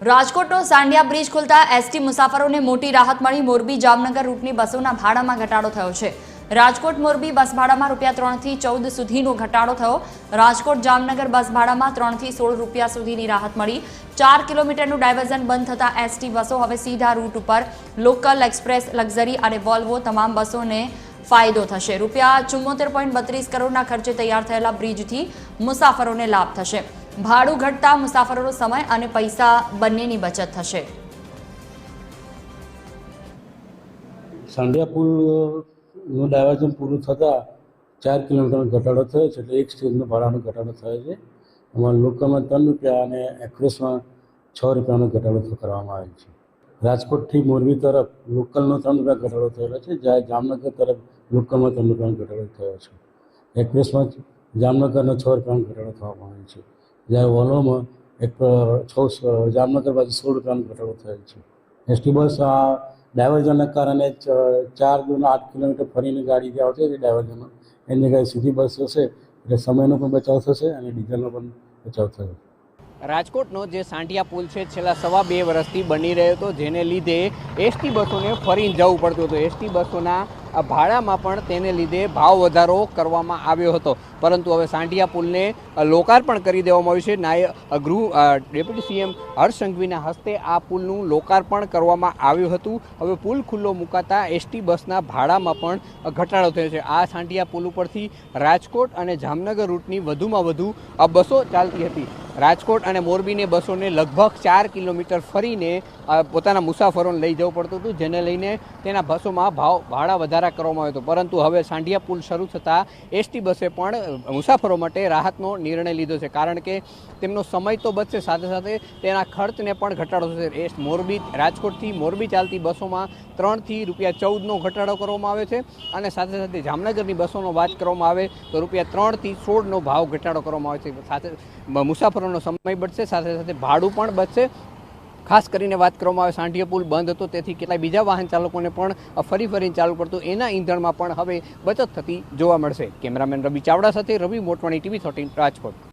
રાજકોટનો Sandiya bridge ખુલતા ST મુસાફરોને મોટી રાહત મળી। મોરબી જામનગર રૂટની બસોના ભાડામાં ઘટાડો થયો છે। રાજકોટ મોરબી બસ ભાડામાં ₹3 થી 14 સુધીનો ઘટાડો થયો। રાજકોટ જામનગર બસ ભાડામાં 3 થી 16 રૂપિયા સુધીની રાહત મળી। 4 કિલોમીટરનું ડાયવર્ઝન બંધ થતા એસટી બસો હવે સીધા રૂટ ઉપર લોકલ, એક્સપ્રેસ, લક્ઝરી અને વોલ્વો તમામ બસોને ફાયદો થશે। ₹74.32 કરોડના ખર્ચે તૈયાર થયેલા બ્રિજથી મુસાફરોને લાભ થશે। ભાડું ઘટતા મુસાફરોનો સમય અને પૈસા બંનેની બચત થશે। સાંડિયા પુલનું ડાયવર્ઝન પૂરું થતાં 4 કિલોમીટરનો ઘટાડો થયો છે, એટલે એક સ્ટેજનો ભાડાનો ઘટાડો થયો છે। એમાં લોકલમાં ₹3 અને એક્સપ્રેસમાં ₹6નો ઘટાડો કરવામાં આવ્યો છે। રાજકોટથી મોરબી તરફ લોકલનો ₹3 ઘટાડો થયેલો છે, જ્યારે જામનગર તરફ લોકલમાં ₹3નો ઘટાડો થયો છે। એક્સપ્રેસમાં જામનગરનો ₹6નો ઘટાડો થવામાં આવ્યો છે, જ્યારે વોલ્વોમાં જામનગર બાજુ ₹16નો ઘટાડો થયો છે। એસટી બસ આ ડાયવર્ઝનના કારણે 4 દૂના 8 કિલોમીટર ફરીને ગાડી જે આવશે એ ડાયવર્ઝનમાં એની જગ્યાએ સીધી બસ હશે, એટલે સમયનો પણ બચાવ થશે અને ડીઝલનો પણ બચાવ થશે। રાજકોટનો જે સાંડિયા પુલ છે છેલ્લા 2.5 વર્ષથી બની રહ્યો હતો, જેને લીધે એસટી બસોને ફરીને જવું પડતું હતું। એસટી બસોના ભાડામાં પણ તેને લીધે ભાવ વધારો કરવામાં આવ્યો હતો, પરંતુ હવે સાંડિયા પુલને લોકાર્પણ કરી દેવામાં આવ્યું છે। ડેપ્યુટી સીએમ હર્ષ સંઘવીના હસ્તે આ પુલનું લોકાર્પણ કરવામાં આવ્યું હતું। હવે પુલ ખુલ્લો મુકાતા એસટી બસના ભાડામાં પણ ઘટાડો થયો છે। આ સાંડિયા પુલ ઉપરથી રાજકોટ અને જામનગર રૂટની વધુમાં વધુ બસો ચાલતી હતી। રાજકોટ અને મોરબીની બસોને લગભગ 4 કિલોમીટર ફરીને પોતાના મુસાફરોને લઈ જવું પડતું હતું, જેને લઈને તેના બસોમાં ભાડા વધારા કરવામાં આવ્યો હતો। પરંતુ હવે સાંડિયા પુલ શરૂ થતાં એસટી બસે પણ મુસાફરો માટે રાહતનો નિર્ણય લીધો છે, કારણ કે તેમનો સમય તો બચશે, સાથે સાથે તેના ખર્ચને પણ ઘટાડો થશે। રાજકોટથી મોરબી ચાલતી બસોમાં 3 થી ₹14નો ઘટાડો કરવામાં આવે છે, અને સાથે સાથે જામનગરની બસોનો વાત કરવામાં આવે તો ₹3 થી 16નો ભાવ ઘટાડો કરવામાં આવે છે। સાથે મુસાફરોનો સમય બચશે, સાથે સાથે ભાડું પણ બચશે। ખાસ કરીને વાત કરવામાં આવે, સાંડિયા પુલ બંધ હતો તેથી કેટલાય બીજા વાહન ચાલકોને પણ ફરીને ચાલુ પડતું, એના ઈંધણમાં પણ હવે બચત થતી જોવા મળશે। કેમેરામેન રવિ ચાવડા સાથે રવિ મોટવાણી, TV 13 રાજકોટ।